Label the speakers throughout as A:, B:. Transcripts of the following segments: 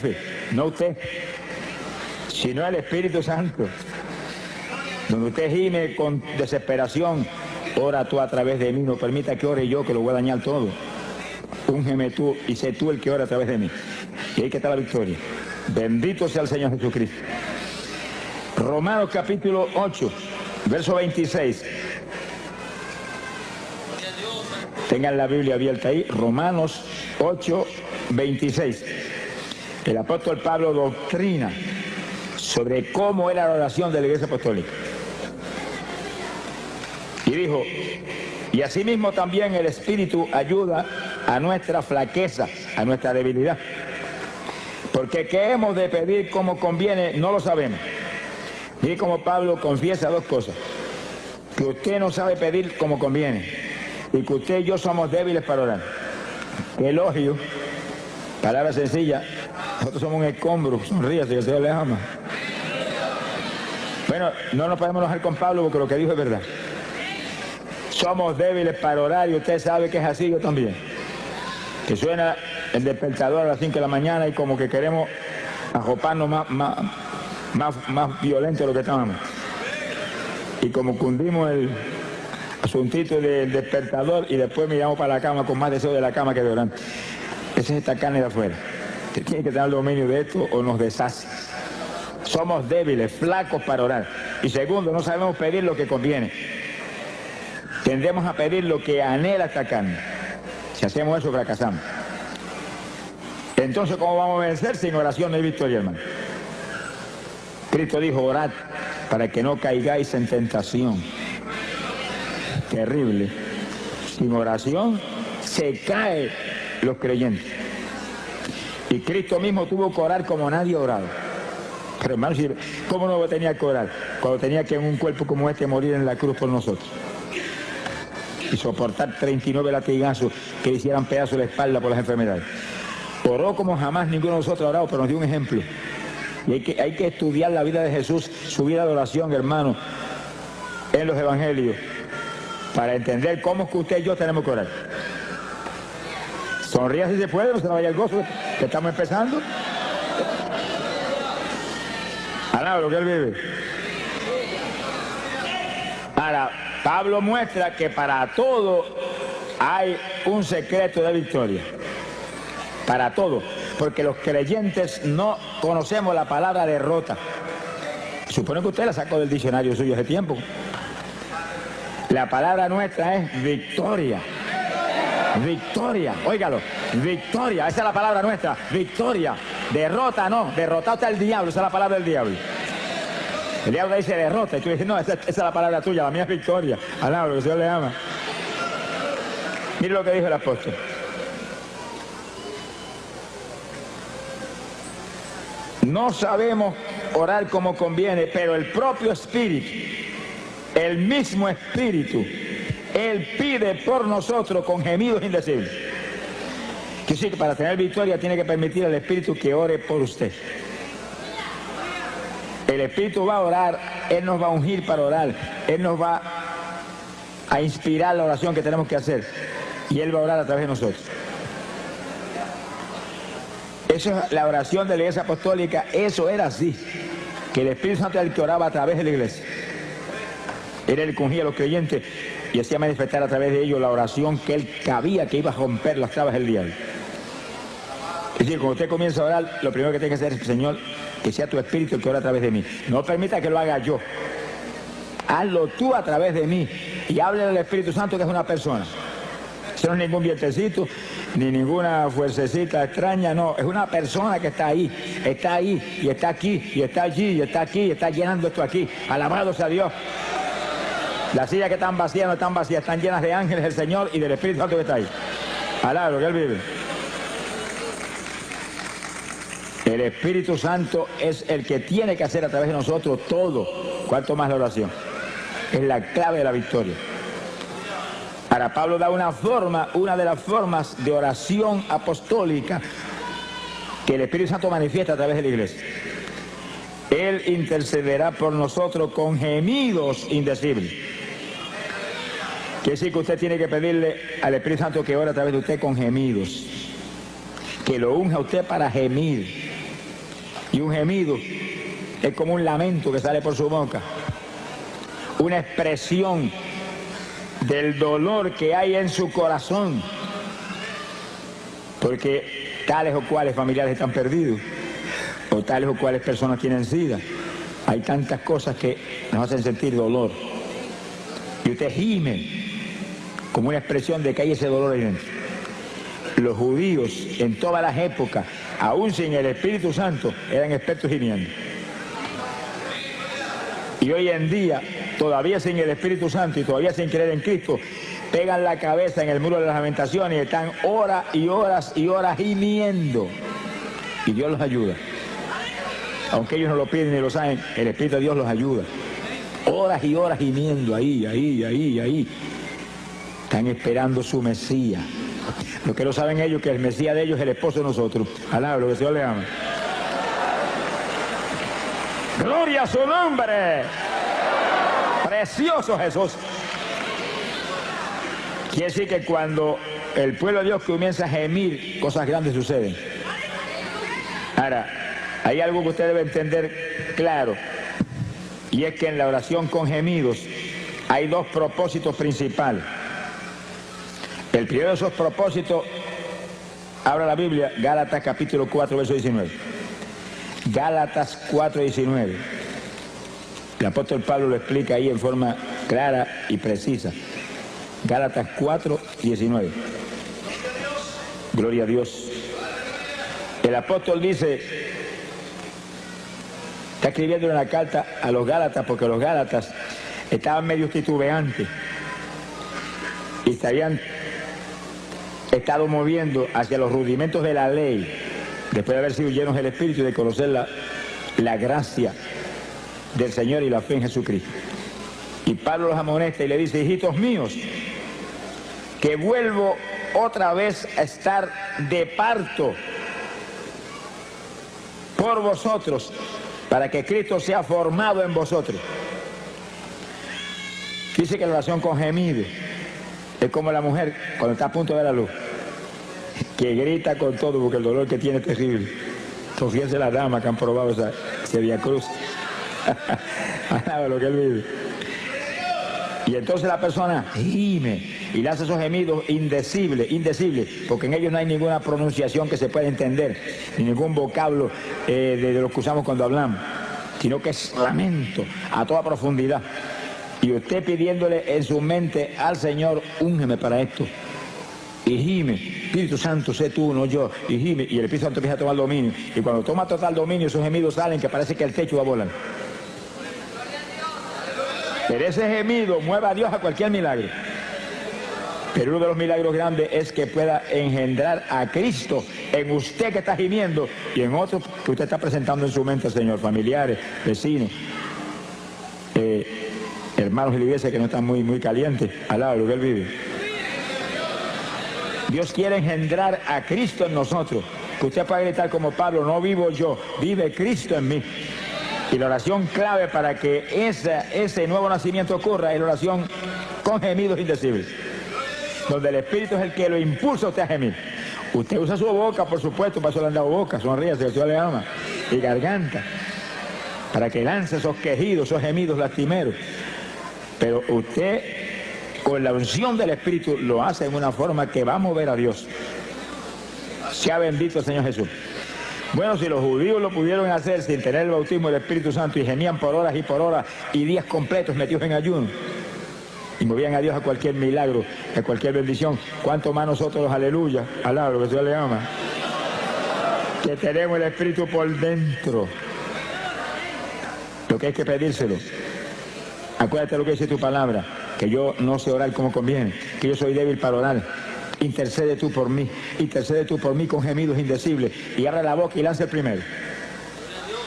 A: jefe, no usted, sino el Espíritu Santo. Donde usted gime con desesperación, ora tú a través de mí, no permita que ore yo, que lo voy a dañar todo. Úngeme tú y sé tú el que ora a través de mí. Y ahí que está la victoria. Bendito sea el Señor Jesucristo. Romanos capítulo 8, verso 26. Tengan la Biblia abierta ahí, Romanos 8, 26. El apóstol Pablo doctrina sobre cómo era la oración de la Iglesia Apostólica. Y dijo, y asimismo también el Espíritu ayuda a nuestra flaqueza, a nuestra debilidad. Porque qué hemos de pedir como conviene, no lo sabemos. Y como Pablo confiesa dos cosas: que usted no sabe pedir como conviene, y que usted y yo somos débiles para orar. Qué elogio, palabra sencilla. Nosotros somos un escombro, sonríase, que el Señor le ama. Bueno, no nos podemos enojar con Pablo porque lo que dijo es verdad. Somos débiles para orar y usted sabe que es así, yo también. Que suena el despertador a las 5 de la mañana y como que queremos ajoparnos más violento de lo que estábamos. Y como cundimos el asuntito del despertador y después miramos para la cama con más deseo de la cama que de orar. Esa es esta carne de afuera. Usted tiene que tener el dominio de esto o nos deshace. Somos débiles, flacos para orar. Y segundo, no sabemos pedir lo que conviene. Tendemos a pedir lo que anhela esta carne. Si hacemos eso, fracasamos. Entonces, ¿cómo vamos a vencer? Sin oración no hay victoria, hermano. Cristo dijo, orad para que no caigáis en tentación. Terrible. Sin oración se caen los creyentes. Y Cristo mismo tuvo que orar como nadie ha orado. Pero hermano, ¿cómo no tenía que orar? Cuando tenía que en un cuerpo como este morir en la cruz por nosotros. Y soportar 39 latigazos que le hicieran pedazos de la espalda por las enfermedades. Oró como jamás ninguno de nosotros ha orado, pero nos dio un ejemplo. Y hay que estudiar la vida de Jesús, su vida de oración, hermano, en los evangelios, para entender cómo es que usted y yo tenemos que orar. Sonría si se puede, no se vaya el gozo, que estamos empezando. Alaba lo que él vive. Ahora, Pablo muestra que para todo hay un secreto de victoria. Para todo. Porque los creyentes no conocemos la palabra derrota. Supone que usted la sacó del diccionario suyo hace tiempo. La palabra nuestra es victoria. Victoria, óigalo, victoria, esa es la palabra nuestra, victoria. Derrota no, derrotado está el diablo, esa es la palabra del diablo. El diablo dice derrota y tú dices, no, esa es la palabra tuya, la mía es victoria. Alaba, que el Señor le ama. Mire lo que dijo el apóstol. No sabemos orar como conviene, pero el propio Espíritu, el mismo Espíritu, Él pide por nosotros con gemidos indecibles. Que sí, que para tener victoria tiene que permitir al Espíritu que ore por usted. El Espíritu va a orar, Él nos va a ungir para orar, Él nos va a inspirar la oración que tenemos que hacer y Él va a orar a través de nosotros. Eso es la oración de la Iglesia Apostólica, eso era así, que el Espíritu Santo era el que oraba a través de la Iglesia. Era el que ungía a los creyentes y hacía manifestar a través de ellos la oración que Él cabía, que iba a romper las trabas del diablo. Es decir, cuando usted comienza a orar, lo primero que tiene que hacer es, Señor, que sea tu Espíritu el que ora a través de mí. No permita que lo haga yo. Hazlo tú a través de mí y hable del Espíritu Santo, que es una persona. Eso no es ningún vientecito, ni ninguna fuercecita extraña, no. Es una persona que está ahí, y está aquí, y está allí, y está aquí, y está llenando esto aquí. Alabado sea Dios. Las sillas que están vacías no están vacías, están llenas de ángeles del Señor y del Espíritu Santo que está ahí. Alabado lo que Él vive. El Espíritu Santo es el que tiene que hacer a través de nosotros todo, cuanto más la oración. Es la clave de la victoria. Ahora Pablo da una de las formas de oración apostólica que el Espíritu Santo manifiesta a través de la iglesia. Él intercederá por nosotros con gemidos indecibles. Quiere decir que usted tiene que pedirle al Espíritu Santo que ore a través de usted con gemidos. Que lo unja a usted para gemir. Y un gemido es como un lamento que sale por su boca, una expresión del dolor que hay en su corazón, porque tales o cuales familiares están perdidos, o tales o cuales personas tienen SIDA. Hay tantas cosas que nos hacen sentir dolor. Y usted gime como una expresión de que hay ese dolor ahí dentro. Los judíos en todas las épocas, aún sin el Espíritu Santo, eran expertos gimiendo. Y hoy en día, todavía sin el Espíritu Santo y todavía sin creer en Cristo, pegan la cabeza en el muro de las lamentaciones y están horas y horas y horas gimiendo. Y Dios los ayuda. Aunque ellos no lo piden ni lo saben, el Espíritu de Dios los ayuda. Horas y horas gimiendo, ahí. Están esperando su Mesías. Lo que no saben ellos que el Mesías de ellos es el esposo de nosotros. Alaba lo que el Señor le ama. ¡Gloria a su nombre! ¡Precioso Jesús! Quiere decir que cuando el pueblo de Dios comienza a gemir, cosas grandes suceden. Ahora, hay algo que usted debe entender claro, y es que en la oración con gemidos hay dos propósitos principales. El primero de esos propósitos, abra la Biblia, Gálatas capítulo 4, verso 19. Gálatas 4, 19. El apóstol Pablo lo explica ahí en forma clara y precisa. Gálatas 4, 19. Gloria a Dios. El apóstol dice, está escribiendo una carta a los Gálatas porque los Gálatas estaban medio titubeantes y se habían estado moviendo hacia los rudimentos de la ley después de haber sido llenos del Espíritu y de conocer la gracia del Señor y la fe en Jesucristo. Y Pablo los amonesta y le dice, hijitos míos, que vuelvo otra vez a estar de parto por vosotros, para que Cristo sea formado en vosotros. Dice que la oración con gemido es como la mujer cuando está a punto de dar la luz, que grita con todo porque el dolor que tiene es terrible. Entonces, fíjense las damas que han probado ese Vía Cruz. Lo que él vive. Y entonces la persona gime y le hace esos gemidos indecibles, porque en ellos no hay ninguna pronunciación que se pueda entender, ni ningún vocablo de lo que usamos cuando hablamos, sino que es lamento a toda profundidad. Y usted pidiéndole en su mente al Señor, úngeme para esto. Y gime, Espíritu Santo, sé tú, no yo. Y gime, y el Espíritu Santo empieza a tomar dominio. Y cuando toma total dominio, esos gemidos salen que parece que el techo va a volar. Pero ese gemido mueve a Dios a cualquier milagro. Pero uno de los milagros grandes es que pueda engendrar a Cristo en usted que está gimiendo y en otros que usted está presentando en su mente, Señor, familiares, vecinos, hermanos de la iglesia que no están muy calientes, al lado de lo que él vive. Dios quiere engendrar a Cristo en nosotros, que usted pueda gritar como Pablo, no vivo yo, vive Cristo en mí. Y la oración clave para que ese nuevo nacimiento ocurra es la oración con gemidos indecibles, donde el Espíritu es el que lo impulsa a usted a gemir. Usted usa su boca, por supuesto, para eso le han dado boca, sonríe, si el Señor le ama, y garganta, para que lance esos quejidos, esos gemidos lastimeros. Pero usted, con la unción del Espíritu, lo hace en una forma que va a mover a Dios. Sea bendito el Señor Jesús. Bueno, si los judíos lo pudieron hacer sin tener el bautismo del Espíritu Santo y gemían por horas y días completos metidos en ayuno y movían a Dios a cualquier milagro, a cualquier bendición, ¿cuánto más nosotros, aleluya, alaba lo que Dios le ama, que tenemos el Espíritu por dentro? Lo que hay que pedírselo. Acuérdate lo que dice tu palabra, que yo no sé orar como conviene, que yo soy débil para orar. Intercede tú por mí con gemidos indecibles, y abre la boca y lanza el primero.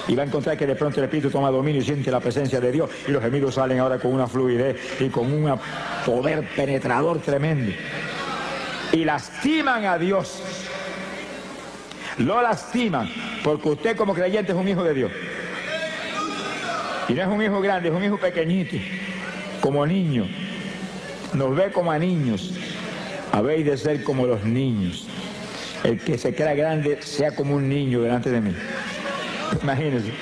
A: Y va a encontrar que de pronto el Espíritu toma dominio y siente la presencia de Dios, y los gemidos salen ahora con una fluidez y con un poder penetrador tremendo. Y lastiman a Dios. Lo lastiman, porque usted como creyente es un hijo de Dios. Y no es un hijo grande, es un hijo pequeñito, como niño. Nos ve como a niños. Habéis de ser como los niños. El que se crea grande sea como un niño delante de mí. Imagínense.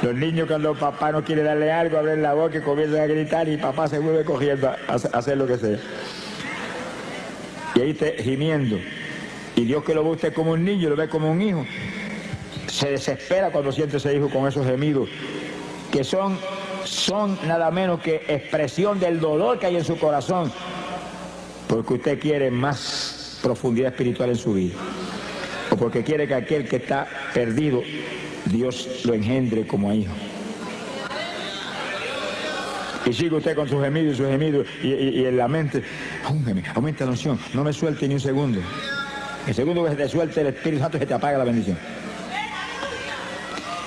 A: Los niños cuando papá no quiere darle algo, abren la boca y comienzan a gritar y papá se vuelve cogiendo a hacer lo que sea. Y ahí está gimiendo. Y Dios, que lo ve usted como un niño, lo ve como un hijo, se desespera cuando siente ese hijo con esos gemidos, que son nada menos que expresión del dolor que hay en su corazón, porque usted quiere más profundidad espiritual en su vida, o porque quiere que aquel que está perdido, Dios lo engendre como hijo. Y sigue usted con sus gemidos y en la mente, aumenta la unción, no me suelte ni un segundo. El segundo que se te suelte el Espíritu Santo, se te apaga la bendición.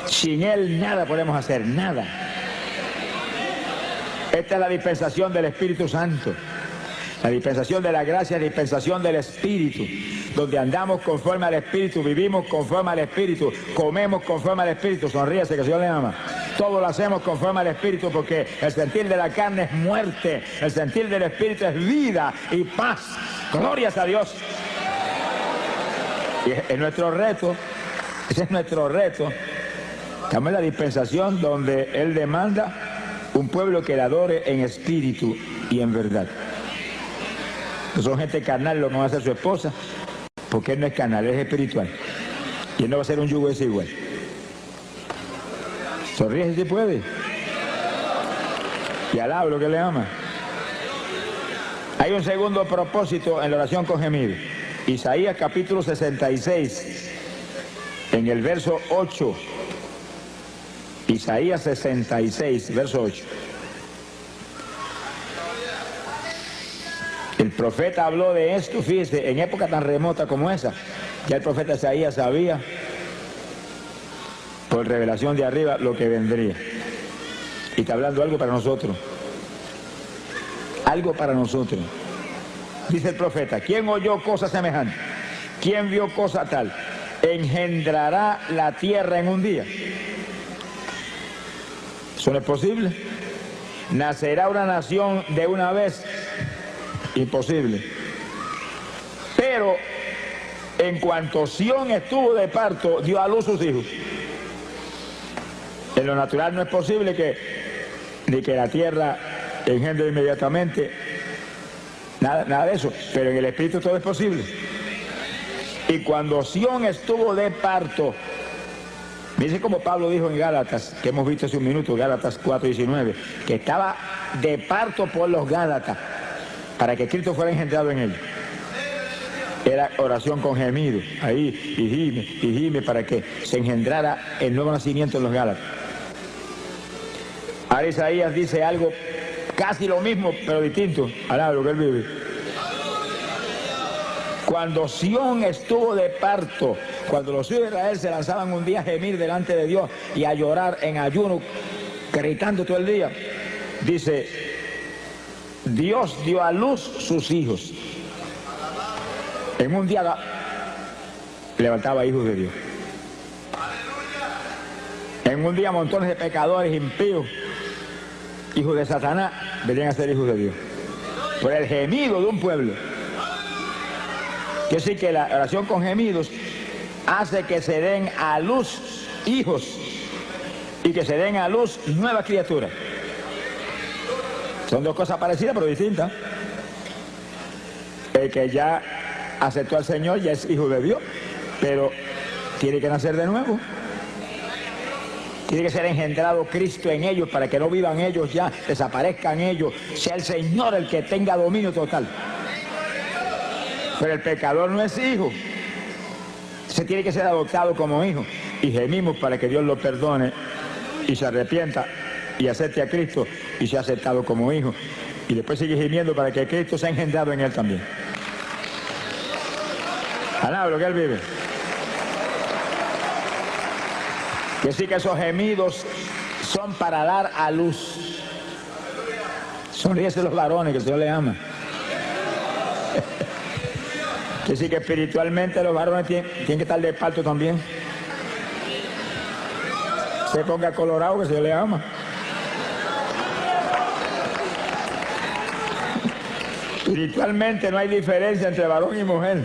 A: Sin Él nada podemos hacer, nada. Esta es la dispensación del Espíritu Santo. La dispensación de la gracia, la dispensación del Espíritu, donde andamos conforme al Espíritu, vivimos conforme al Espíritu, comemos conforme al Espíritu. Sonríese, que el Señor le ama. Todo lo hacemos conforme al Espíritu, porque el sentir de la carne es muerte, el sentir del Espíritu es vida y paz. Glorias a Dios. Y es nuestro reto, ese es nuestro reto. Estamos en la dispensación donde Él demanda un pueblo que le adore en espíritu y en verdad. No son gente carnal lo que va a hacer su esposa, porque Él no es carnal, Él es espiritual. Y Él no va a ser un yugo desigual. Sonríe si puede. Y alaba lo que le ama. Hay un segundo propósito en la oración con gemido. Isaías capítulo 66, en el verso 8. Isaías 66, verso 8. El profeta habló de esto, fíjese, en época tan remota como esa. Ya el profeta Isaías sabía, por revelación de arriba, lo que vendría. Y está hablando algo para nosotros. Algo para nosotros. Dice el profeta, ¿quién oyó cosa semejante? ¿Quién vio cosa tal? ¿Engendrará la tierra en un día? ¿Eso no es posible? ¿Nacerá una nación de una vez? Imposible. Pero en cuanto Sión estuvo de parto, dio a luz sus hijos. En lo natural no es posible ni que la tierra engendre inmediatamente. Nada de eso, pero en el Espíritu todo es posible. Y cuando Sión estuvo de parto, dice como Pablo dijo en Gálatas, que hemos visto hace un minuto, Gálatas 4:19, que estaba de parto por los Gálatas, para que Cristo fuera engendrado en él. Era oración con gemido, ahí, y gime, para que se engendrara el nuevo nacimiento en los Gálatas. Ahora Isaías dice algo casi lo mismo, pero distinto. Alaba lo que él vive. Cuando Sión estuvo de parto, cuando los hijos de Israel se lanzaban un día a gemir delante de Dios y a llorar en ayuno, gritando todo el día, dice, Dios dio a luz sus hijos. En un día levantaba hijos de Dios. En un día montones de pecadores impíos, hijos de Satanás, venían a ser hijos de Dios. Por el gemido de un pueblo. Quiere decir que la oración con gemidos hace que se den a luz hijos y que se den a luz nuevas criaturas. Son dos cosas parecidas pero distintas. El que ya aceptó al Señor ya es hijo de Dios, pero tiene que nacer de nuevo. Tiene que ser engendrado Cristo en ellos para que no vivan ellos ya, desaparezcan ellos, sea el Señor el que tenga dominio total. Pero el pecador no es hijo, se tiene que ser adoptado como hijo. Y gemimos para que Dios lo perdone y se arrepienta y acepte a Cristo y sea aceptado como hijo. Y después sigue gimiendo para que Cristo sea engendrado en él también. Alaba lo que él vive. Que sí que esos gemidos son para dar a luz. Sonríese los varones, que el Señor les ama. Que sí que espiritualmente los varones tienen que estar de parto también. Se ponga colorado, que el Señor les ama. Espiritualmente no hay diferencia entre varón y mujer.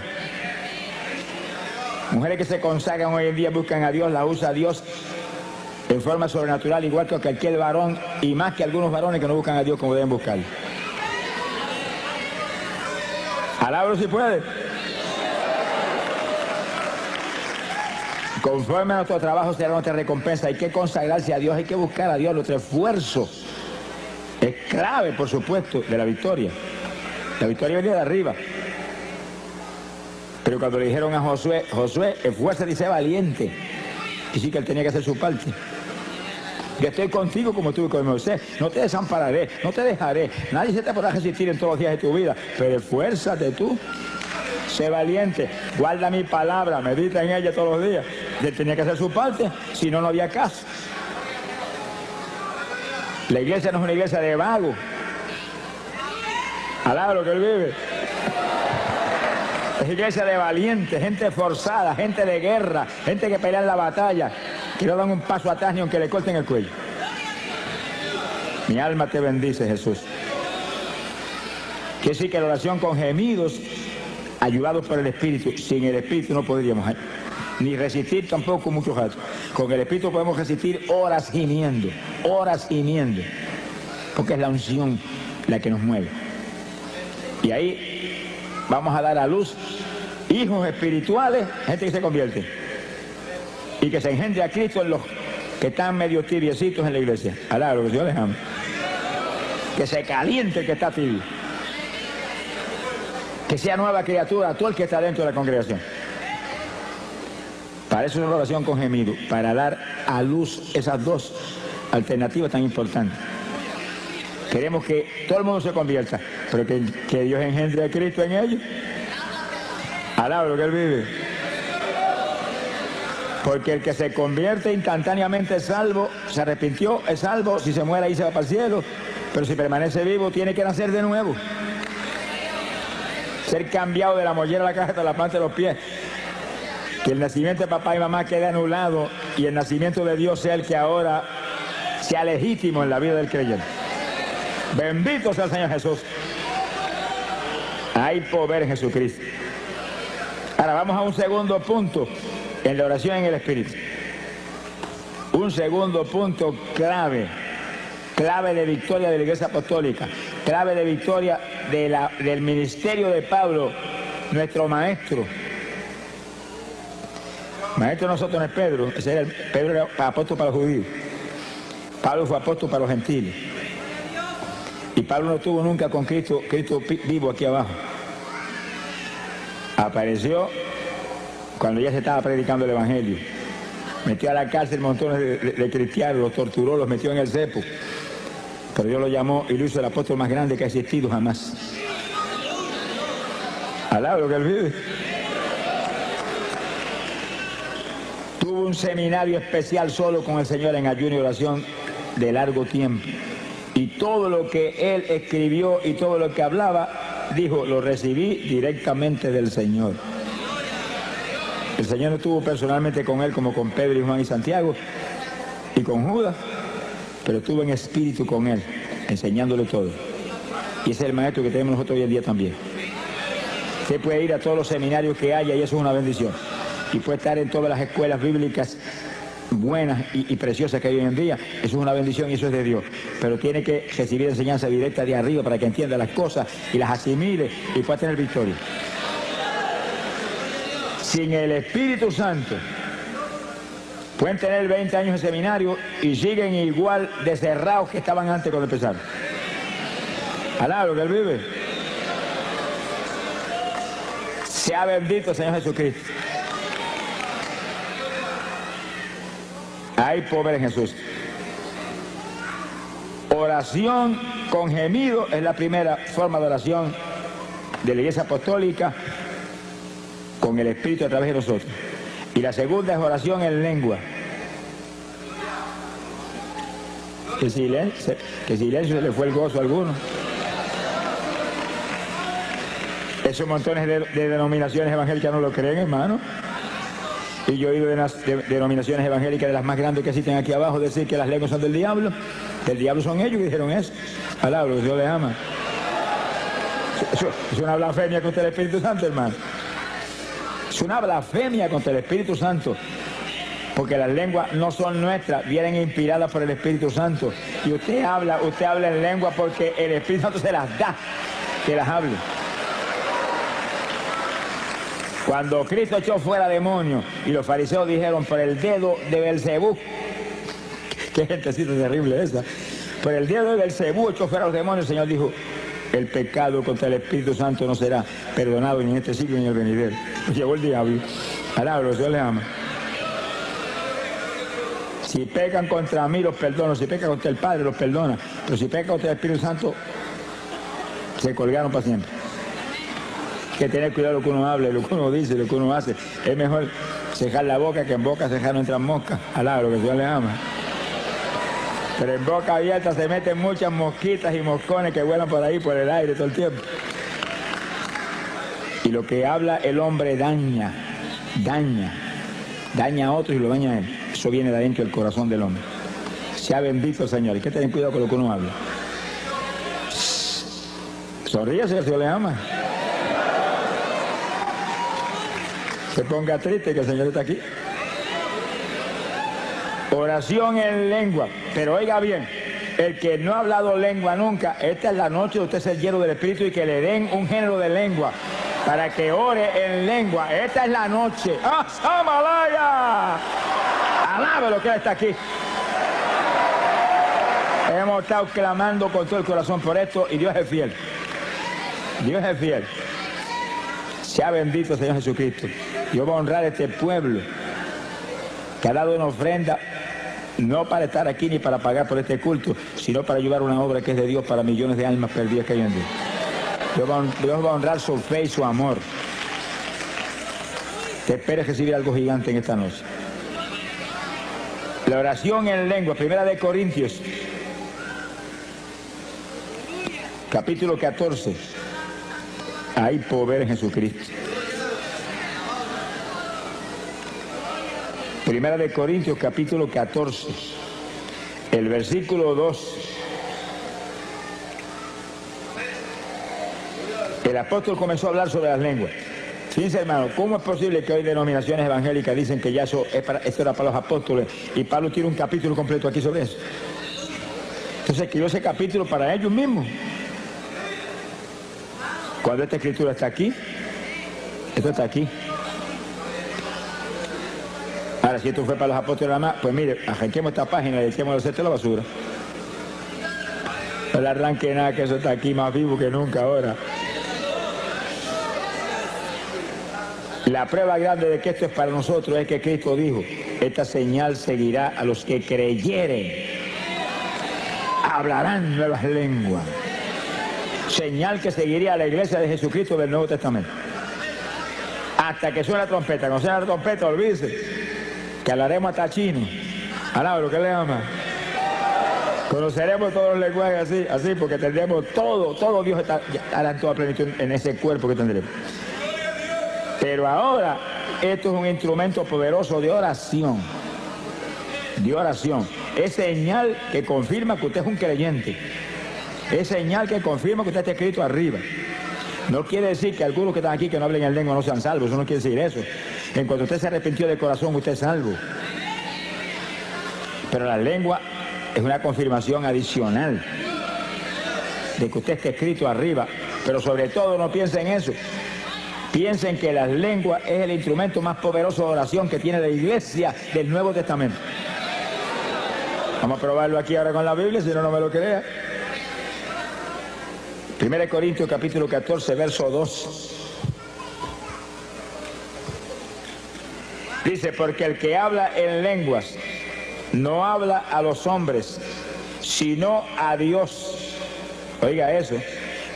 A: Mujeres que se consagran hoy en día, buscan a Dios, la usa a Dios en forma sobrenatural, igual que cualquier varón, y más que algunos varones que no buscan a Dios como deben buscarlo. Alábalo si puede. Conforme a nuestro trabajo será nuestra recompensa. Hay que consagrarse a Dios, hay que buscar a Dios. Nuestro esfuerzo es clave, por supuesto, de la victoria. La victoria viene de arriba. Pero cuando le dijeron a Josué, esfuérzate y sé valiente, y sí que él tenía que hacer su parte. Yo estoy contigo como estuve con Moisés, no te desampararé, no te dejaré, nadie se te podrá resistir en todos los días de tu vida, pero esfuérzate tú, sé valiente, guarda mi palabra, medita en ella todos los días. Él tenía que hacer su parte, si no, no había caso. La iglesia no es una iglesia de vagos. Alaba lo que él vive. Es iglesia de valientes, gente forzada, gente de guerra, gente que pelea en la batalla, que no dan un paso atrás ni aunque le corten el cuello. Mi alma te bendice, Jesús. Que sí que la oración con gemidos, ayudados por el Espíritu. Sin el Espíritu no podríamos ni resistir tampoco muchos ratos. Con el Espíritu podemos resistir horas gimiendo, porque es la unción la que nos mueve. Y ahí vamos a dar a luz hijos espirituales, gente que se convierte y que se engendre a Cristo en los que están medio tibiecitos en la iglesia. Alá, lo que Dios les ama. Que se caliente el que está tibio. Que sea nueva criatura todo el que está dentro de la congregación. Para eso es una oración con gemido, para dar a luz esas dos alternativas tan importantes. Queremos que todo el mundo se convierta, pero que Dios engendre a Cristo en ellos. Alaba lo que él vive. Porque el que se convierte instantáneamente es salvo, se arrepintió, es salvo, si se muere ahí se va para el cielo, pero si permanece vivo tiene que nacer de nuevo. Ser cambiado de la mollera a la caja hasta la planta de los pies. Que el nacimiento de papá y mamá quede anulado y el nacimiento de Dios sea el que ahora sea legítimo en la vida del creyente. Bendito sea el Señor Jesús. Hay poder en Jesucristo. Ahora vamos a un segundo punto en la oración en el Espíritu. Un segundo punto clave de victoria de la Iglesia Apostólica, clave de victoria del ministerio de Pablo, nuestro maestro. Maestro de nosotros no es Pedro, Pedro era apóstol para los judíos. Pablo fue apóstol para los gentiles. Y Pablo no estuvo nunca con Cristo vivo aquí abajo. Apareció cuando ya se estaba predicando el Evangelio. Metió a la cárcel montones de cristianos, los torturó, los metió en el cepo. Pero Dios lo llamó y lo hizo el apóstol más grande que ha existido jamás. Alaba lo que él vive. Tuvo un seminario especial solo con el Señor en ayuno y oración de largo tiempo. Y todo lo que él escribió y todo lo que hablaba, dijo, lo recibí directamente del Señor. El Señor no estuvo personalmente con él como con Pedro y Juan y Santiago y con Judas, pero estuvo en espíritu con él, enseñándole todo. Y ese es el maestro que tenemos nosotros hoy en día también. Usted puede ir a todos los seminarios que haya y eso es una bendición. Y puede estar en todas las escuelas bíblicas buenas y preciosas que hay hoy en día. Eso es una bendición y eso es de Dios. Pero tiene que recibir enseñanza directa de arriba para que entienda las cosas y las asimile y pueda tener victoria. Sin el Espíritu Santo, pueden tener 20 años de seminario y siguen igual de cerrados que estaban antes cuando empezaron. Alá lo que él vive. Sea bendito el Señor Jesucristo. Hay poder en Jesús. Oración con gemido es la primera forma de oración de la Iglesia Apostólica con el Espíritu a través de nosotros. Y la segunda es oración en lengua. Que silencio se le fue el gozo a alguno. Esos montones de denominaciones evangélicas no lo creen, hermano. Y yo he oído de denominaciones evangélicas de las más grandes que existen aquí abajo decir que las lenguas son del diablo. Del diablo son ellos que dijeron eso. Alá, que Dios les ama. Es una blasfemia contra el Espíritu Santo, hermano. Es una blasfemia contra el Espíritu Santo, porque las lenguas no son nuestras, vienen inspiradas por el Espíritu Santo. Y usted habla en lengua porque el Espíritu Santo se las da, que las hable. Cuando Cristo echó fuera demonios y los fariseos dijeron, por el dedo de Belcebú, qué gentecita terrible esa, por el dedo de Belcebú echó fuera los demonios, el Señor dijo, el pecado contra el Espíritu Santo no será perdonado ni en este siglo ni en el venidero. Llegó el diablo. Alabro, el Señor le ama. Si pecan contra mí, los perdono. Si pecan contra el Padre, los perdona. Pero si pecan contra el Espíritu Santo, se colgaron para siempre. Hay que tener cuidado lo que uno hable, lo que uno dice, lo que uno hace. Es mejor cejar la boca que en boca cejar no entran moscas. Alabro, que el Señor le ama. Pero en boca abierta se meten muchas mosquitas y moscones que vuelan por ahí, por el aire todo el tiempo. Y lo que habla el hombre daña a otros y lo daña a él. Eso viene de adentro del corazón del hombre. Sea bendito el Señor. Hay que tener cuidado con lo que uno habla. Sonríese, el Señor le ama. Se ponga triste que el Señor está aquí. Oración en lengua. Pero oiga bien, el que no ha hablado lengua nunca, esta es la noche de usted ser lleno del Espíritu y que le den un género de lengua para que ore en lengua. Esta es la noche. ¡Ah, Samalaya! Alabe lo que Él está aquí. Hemos estado clamando con todo el corazón por esto y Dios es fiel. Dios es fiel. Sea bendito el Señor Jesucristo. Dios va a honrar a este pueblo que ha dado una ofrenda, no para estar aquí ni para pagar por este culto, sino para ayudar a una obra que es de Dios para millones de almas perdidas que hay en Dios. Dios va a honrar su fe y su amor. Te esperes recibir algo gigante en esta noche. La oración en lengua, 1 Corintios, capítulo 14. Hay poder en Jesucristo. 1 Corintios, capítulo 14, el versículo 2. El apóstol comenzó a hablar sobre las lenguas. Fíjense, hermano, ¿cómo es posible que hoy denominaciones evangélicas dicen que ya esto era para los apóstoles y Pablo tiene un capítulo completo aquí sobre eso? Entonces escribió ese capítulo para ellos mismos. Cuando esta escritura está aquí, esto está aquí. Ahora, si esto fue para los apóstoles nada más, pues mire, arranquemos esta página y echemos el cesto a la basura. No le arranque nada, que eso está aquí más vivo que nunca ahora. La prueba grande de que esto es para nosotros es que Cristo dijo, esta señal seguirá a los que creyeren. Hablarán nuevas lenguas. Señal que seguiría a la iglesia de Jesucristo del Nuevo Testamento. Hasta que suene la trompeta. Cuando suene la trompeta, olvídese que hablaremos hasta chino. Alaba lo que le ama. Conoceremos todos los lenguajes así, porque tendremos todo Dios estará en toda plenitud en ese cuerpo que tendremos. Pero ahora, esto es un instrumento poderoso de oración. De oración. Es señal que confirma que usted es un creyente. Es señal que confirma que usted está escrito arriba. No quiere decir que algunos que están aquí que no hablen en lengua no sean salvos. Eso no quiere decir eso. En cuanto usted se arrepintió de corazón, usted es salvo. Pero la lengua es una confirmación adicional de que usted esté escrito arriba. Pero sobre todo no piense en eso. Piensen que las lenguas es el instrumento más poderoso de oración que tiene la iglesia del Nuevo Testamento. Vamos a probarlo aquí ahora con la Biblia, si no me lo crea. 1 Corintios capítulo 14, verso 2. Dice, porque el que habla en lenguas no habla a los hombres, sino a Dios. Oiga eso.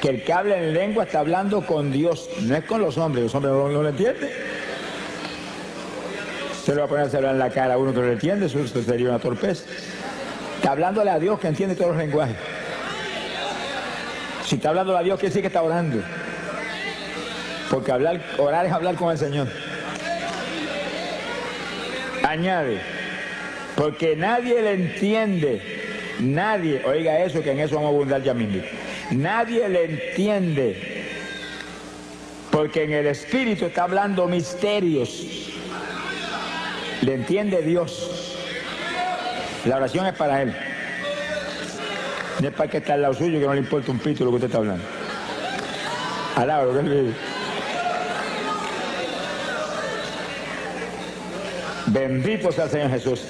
A: Que el que habla en lengua está hablando con Dios, no es con los hombres no lo entienden. Se lo va a poner a hablar en la cara a uno que no lo entiende, eso sería una torpeza. Está hablándole a Dios que entiende todos los lenguajes. Si está hablando a Dios, quiere decir que está orando. Porque orar es hablar con el Señor. Añade, porque nadie le entiende, nadie, oiga eso, que en eso vamos a abundar ya mismo. Nadie le entiende, Porque en el Espíritu está hablando misterios. Le entiende Dios. La oración es para Él. No es para el que está al lado suyo, que no le importa un pito lo que usted está hablando. Alaba lo que Él vive. Bendito sea el Señor Jesús.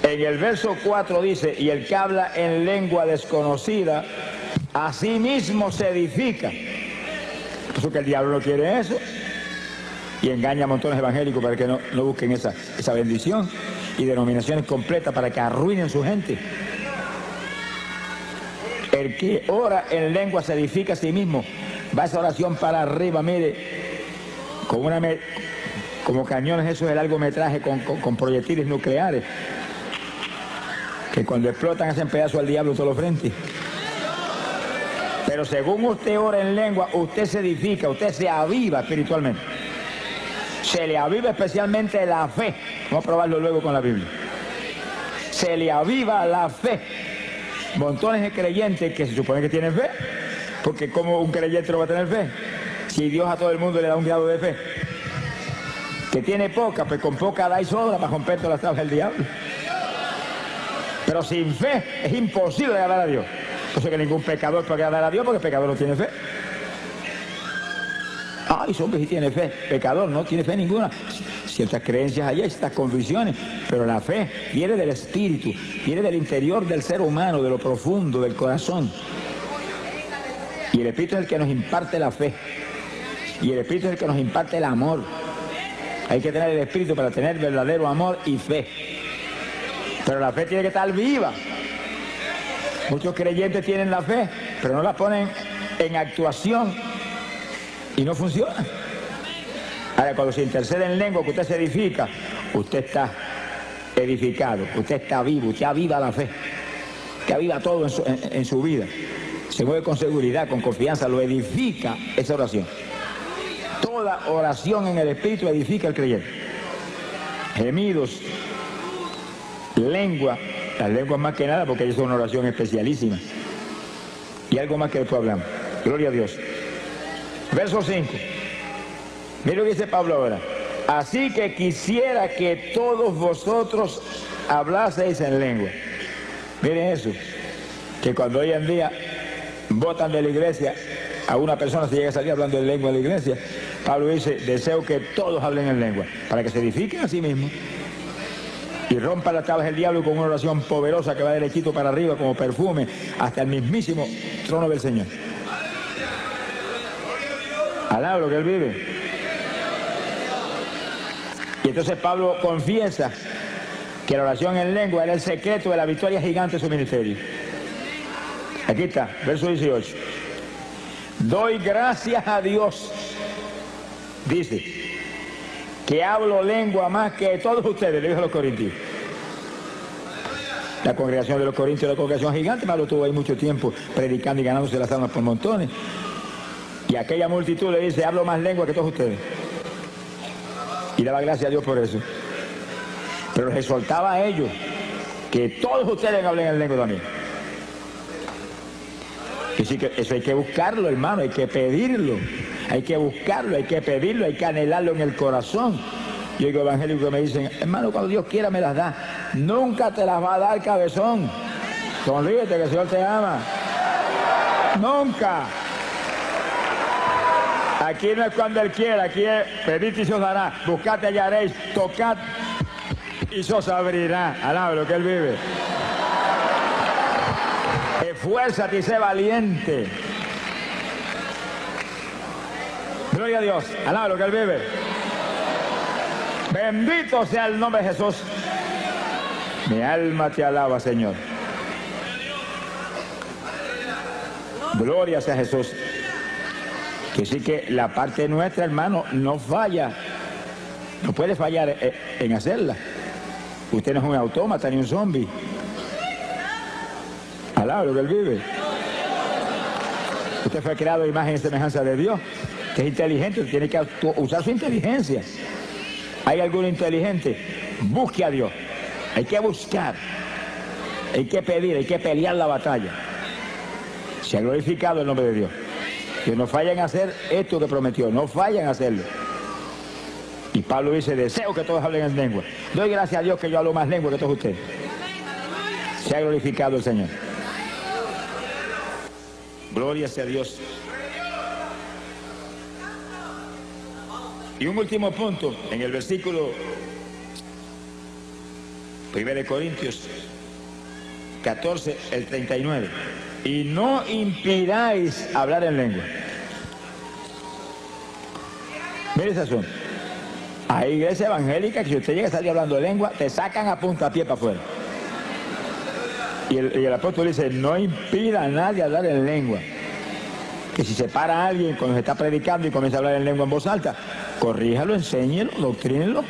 A: En el verso 4 dice, y el que habla en lengua desconocida, a sí mismo se edifica. Por eso que el diablo no quiere eso. Y engaña a montones evangélicos para que no busquen esa bendición. Y denominaciones completas para que arruinen su gente. El que ora en lengua se edifica a sí mismo. Va esa oración para arriba, mire. Como cañones, eso es el largometraje con proyectiles nucleares. Que cuando explotan hacen pedazos al diablo todos los frentes. Pero según usted ora en lengua, usted se edifica, usted se aviva espiritualmente. Se le aviva especialmente la fe. Vamos a probarlo luego con la Biblia. Se le aviva la fe. Montones de creyentes que se supone que tienen fe. Porque como un creyente no va a tener fe. Si Dios a todo el mundo le da un grado de fe. Que tiene poca, pues con poca da y sobra para romper todas las tablas del diablo. Pero sin fe es imposible agradar a Dios. Por eso que ningún pecador puede agradar a Dios porque el pecador no tiene fe. Ay, hombre, sí tiene fe. Pecador no tiene fe ninguna. Ciertas creencias hay, ciertas convicciones, pero la fe viene del espíritu, viene del interior del ser humano, de lo profundo, del corazón. Y el Espíritu es el que nos imparte la fe. Y el Espíritu es el que nos imparte el amor. Hay que tener el Espíritu para tener verdadero amor y fe. Pero la fe tiene que estar viva. Muchos creyentes tienen la fe, pero no la ponen en actuación y no funciona. Ahora, cuando se intercede en lengua, que usted se edifica, usted está edificado, usted está vivo, usted aviva la fe, usted aviva todo en su vida. Se mueve con seguridad, con confianza, lo edifica esa oración. Toda oración en el Espíritu edifica al creyente. Gemidos, lengua, las lenguas más que nada porque es una oración especialísima. Y algo más que después hablamos. Gloria a Dios. Verso 5. Mira lo que dice Pablo ahora. Así que quisiera que todos vosotros hablaseis en lengua. Miren eso. Que cuando hoy en día votan de la iglesia, a una persona se llega a salir hablando en lengua de la iglesia, Pablo dice, deseo que todos hablen en lengua, para que se edifiquen a sí mismos y rompan las tablas del diablo con una oración poderosa que va derechito para arriba como perfume hasta el mismísimo trono del Señor. Alaba lo que Él vive. Y entonces Pablo confiesa que la oración en lengua era el secreto de la victoria gigante de su ministerio. Aquí está, verso 18. Doy gracias a Dios, dice, que hablo lengua más que todos ustedes, le dijo a los corintios. La congregación de los corintios era una congregación gigante, Pablo estuvo ahí mucho tiempo predicando y ganándose las almas por montones. Y aquella multitud le dice, hablo más lengua que todos ustedes. Y daba gracias a Dios por eso. Pero les exhortaba a ellos que todos ustedes hablen en lengua también. Y sí que eso hay que buscarlo, hermano, hay que pedirlo. Hay que buscarlo, hay que pedirlo, hay que anhelarlo en el corazón. Yo digo evangélicos que me dicen, hermano, cuando Dios quiera me las da. Nunca te las va a dar, cabezón. Sonríete que el Señor te ama. Nunca. Aquí no es cuando Él quiera, aquí es pedid y se os dará, buscad y hallaréis, tocad y se os abrirá. Alaba lo que Él vive. Esfuérzate y sé valiente. Gloria a Dios. Alaba lo que Él vive. Bendito sea el nombre de Jesús. Mi alma te alaba, Señor. Gloria sea Jesús. Que sí que la parte nuestra, hermano, no falla. No puede fallar en hacerla. Usted no es un autómata ni un zombie. Alaba lo que Él vive. Usted fue creado a imagen y semejanza de Dios, que es inteligente, tiene que usar su inteligencia. ¿Hay alguno inteligente? Busque a Dios. Hay que buscar. Hay que pedir, hay que pelear la batalla. Se ha glorificado el nombre de Dios. Que no fallen a hacer esto que prometió, no fallen a hacerlo. Y Pablo dice, deseo que todos hablen en lengua. Doy gracias a Dios que yo hablo más lengua que todos ustedes. Se ha glorificado el Señor. Gloria sea a Dios. Y un último punto, en el versículo 1 Corintios 14, el 39. Y no impidáis hablar en lengua. Mire ese asunto. Hay iglesia evangélica que si usted llega a salir hablando de lengua, te sacan a puntapié para afuera. Y el apóstol dice, no impida a nadie hablar en lengua. Que si se para alguien cuando se está predicando y comienza a hablar en lengua en voz alta, corríjalo, enséñelo, doctrínelo.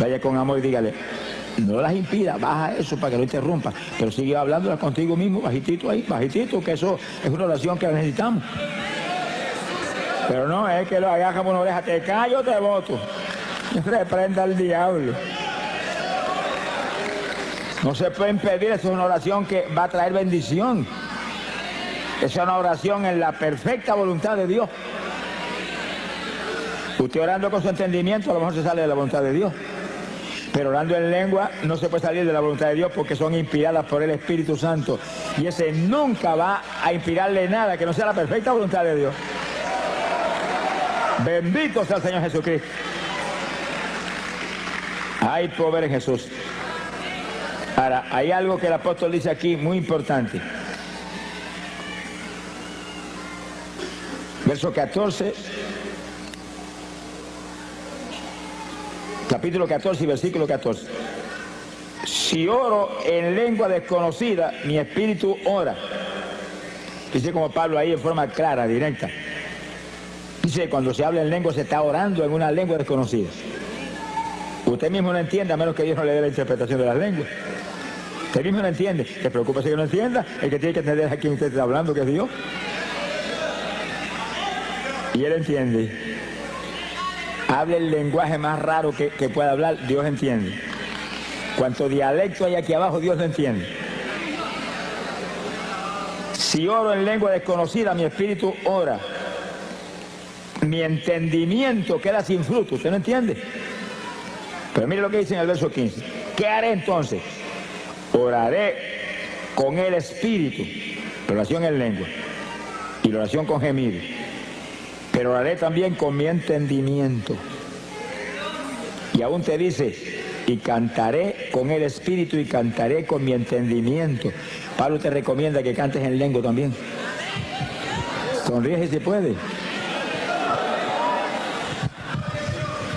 A: Vaya con amor y dígale, no las impida, baja eso para que no interrumpa, pero sigue hablándola contigo mismo, bajitito ahí, bajitito, que eso es una oración que necesitamos. Pero no, es que lo agarra por una oreja, te callo, te voto. Reprenda al diablo. No se puede impedir, eso es una oración que va a traer bendición. Es una oración en la perfecta voluntad de Dios. Usted orando con su entendimiento a lo mejor se sale de la voluntad de Dios. Pero orando en lengua no se puede salir de la voluntad de Dios porque son inspiradas por el Espíritu Santo. Y ese nunca va a inspirarle nada que no sea la perfecta voluntad de Dios. Bendito sea el Señor Jesucristo. Hay poder en Jesús. Ahora, hay algo que el apóstol dice aquí muy importante. Verso 14, capítulo 14 y versículo 14. Si oro en lengua desconocida, mi espíritu ora. Dice como Pablo ahí en forma clara, directa. Dice, cuando se habla en lengua se está orando en una lengua desconocida. Usted mismo no entiende, a menos que Dios no le dé la interpretación de las lenguas. Usted mismo no entiende. ¿Te preocupa si que no entienda? El que tiene que entender a quién usted está hablando, que es Dios. Y él entiende. Hable el lenguaje más raro que pueda hablar, Dios entiende. Cuanto dialecto hay aquí abajo, Dios lo entiende. Si oro en lengua desconocida, mi espíritu ora. Mi entendimiento queda sin fruto. ¿Usted no entiende? Pero mire lo que dice en el verso 15. ¿Qué haré entonces? Oraré con el espíritu. Oración en lengua. Y la oración con gemido. Pero oraré también con mi entendimiento. Y aún te dice, y cantaré con el espíritu y cantaré con mi entendimiento. Pablo te recomienda que cantes en lengua también. Sonríe si se puede.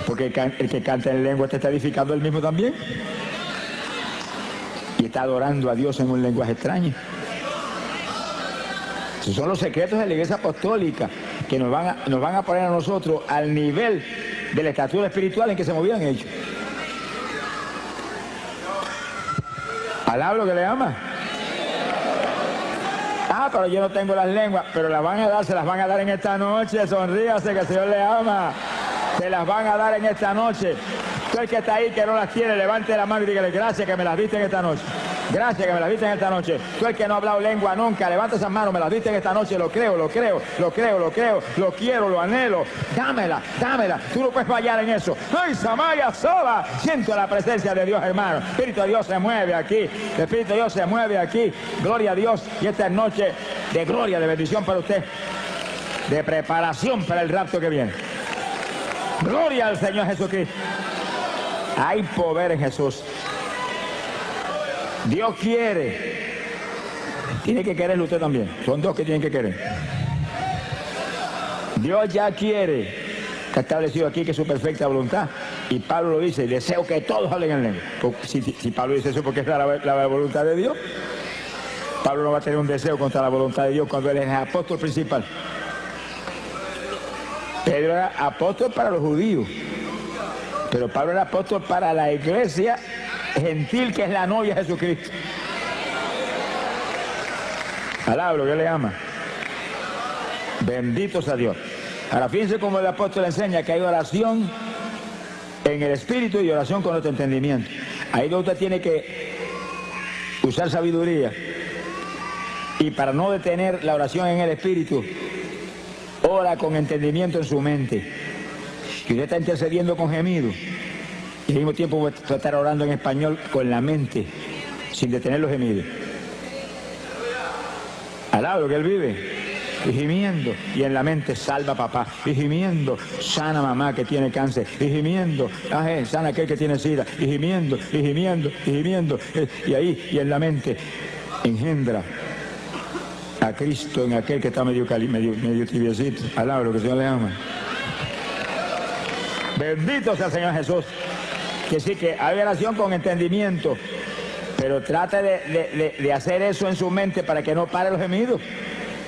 A: Porque el que canta en lengua te está edificando él mismo también. Y está adorando a Dios en un lenguaje extraño. Esos son los secretos de la Iglesia Apostólica que nos van a poner a nosotros al nivel de la estatura espiritual en que se movían ellos. ¿Alaba lo que le ama? Ah, pero yo no tengo las lenguas, pero las van a dar, se las van a dar en esta noche. Sonríase que el Señor le ama. Se las van a dar en esta noche. Tú el que está ahí que no las tiene, levante la mano y dígale, gracias que me las diste en esta noche. Gracias que me las diste en esta noche. Tú el que no ha hablado lengua nunca, levanta esas manos, me las diste en esta noche, lo creo, lo creo, lo creo, lo creo, lo quiero, lo anhelo. Dámela, dámela. Tú no puedes fallar en eso. ¡Ay, Samaya Soba! Siento la presencia de Dios, hermano. El Espíritu de Dios se mueve aquí. El Espíritu de Dios se mueve aquí. Gloria a Dios. Y esta es noche de gloria, de bendición para usted. De preparación para el rapto que viene. Gloria al Señor Jesucristo. Hay poder en Jesús. Dios quiere. Tiene que quererlo usted también. Son dos que tienen que querer. Dios ya quiere. Está establecido aquí que es su perfecta voluntad. Y Pablo lo dice, deseo que todos hablen en lengua. Si Pablo dice eso porque es la voluntad de Dios, Pablo no va a tener un deseo contra la voluntad de Dios cuando él es el apóstol principal. Pedro era apóstol para los judíos, pero Pablo era apóstol para la iglesia gentil que es la novia de Jesucristo. Alaba lo que le ama. Bendito sea Dios. Ahora fíjense cómo el apóstol enseña que hay oración en el espíritu y oración con otro entendimiento. Ahí donde usted tiene que usar sabiduría. Y para no detener la oración en el espíritu, ora con entendimiento en su mente. Y usted está intercediendo con gemido. Y al mismo tiempo va a estar orando en español con la mente, sin detener los gemidos. Alaba lo que él vive. Y gimiendo, y en la mente salva papá, y gimiendo, sana mamá que tiene cáncer, y gimiendo, sana aquel que tiene sida, y gimiendo, y gimiendo, y gimiendo, y ahí, y en la mente, engendra a Cristo en aquel que está medio tibiecito. Alaba lo que el Señor le ama. Bendito sea el Señor Jesús. Que sí, que hay oración con entendimiento, pero trate de hacer eso en su mente para que no pare los gemidos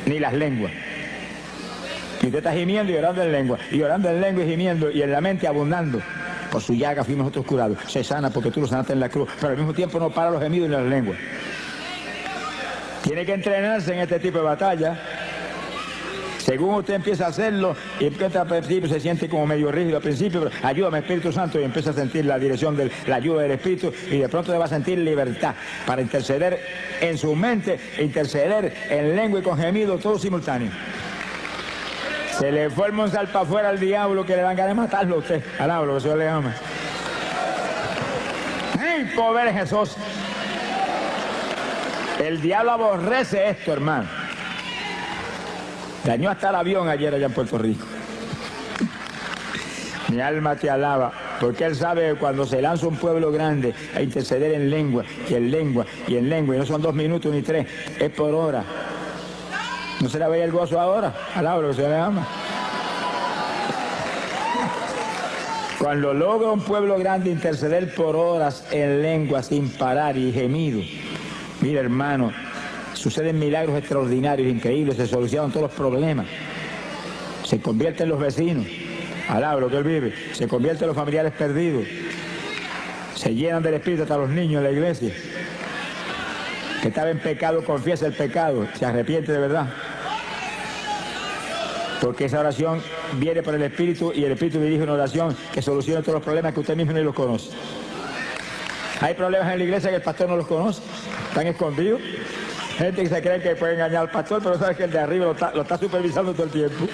A: ni las lenguas. Y usted está gimiendo y orando en lengua, y orando en lengua y gimiendo, y en la mente abundando. Por su llaga fuimos nosotros curados. Se sana porque tú lo sanaste en la cruz, pero al mismo tiempo no para los gemidos ni las lenguas. Tiene que entrenarse en este tipo de batalla. Según usted empieza a hacerlo, y empieza al principio se siente como medio rígido al principio, pero ayúdame Espíritu Santo, y empieza a sentir la dirección de la ayuda del Espíritu, y de pronto le va a sentir libertad para interceder en su mente, interceder en lengua y con gemido, todo simultáneo. Se le forma un salpa afuera al diablo que le dan ganas de matarlo a usted. Alaba lo que el Señor le ama. ¡Ay, pobre Jesús! El diablo aborrece esto, hermano. Dañó hasta el avión ayer allá en Puerto Rico. Mi alma te alaba, porque él sabe que cuando se lanza un pueblo grande a interceder en lengua, y en lengua, y en lengua, y no son 2 minutos ni 3, es por hora. ¿No se le veía el gozo ahora? Alaba lo que se le ama. Cuando logra un pueblo grande interceder por horas en lengua sin parar y gemido, mira hermano, suceden milagros extraordinarios, increíbles, se solucionan todos los problemas. Se convierten los vecinos, alaba lo que él vive, se convierten los familiares perdidos, se llenan del Espíritu hasta los niños en la iglesia. Que estaba en pecado, confiesa el pecado, se arrepiente de verdad. Porque esa oración viene por el Espíritu, y el Espíritu dirige una oración que soluciona todos los problemas que usted mismo ni los conoce. Hay problemas en la iglesia que el pastor no los conoce, están escondidos. Gente que se cree que puede engañar al pastor, pero sabe que el de arriba lo está supervisando todo el tiempo.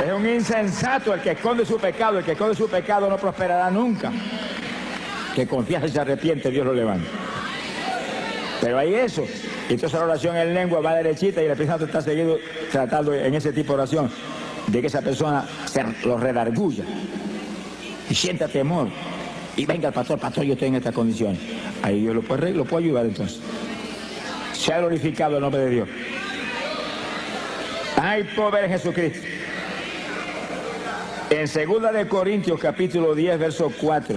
A: Es un insensato el que esconde su pecado. El que esconde su pecado no prosperará nunca. Que confía y se arrepiente, Dios lo levanta. Pero hay eso. Y entonces la oración en lengua va derechita, y el Espíritu Santo está seguido tratando en ese tipo de oración de que esa persona se lo redarguya y sienta temor. Y venga el pastor, yo estoy en estas condiciones. Ahí Dios lo puede ayudar entonces. Se ha glorificado el nombre de Dios. ¡Ay, pobre Jesucristo! En 2 de Corintios, capítulo 10, verso 4.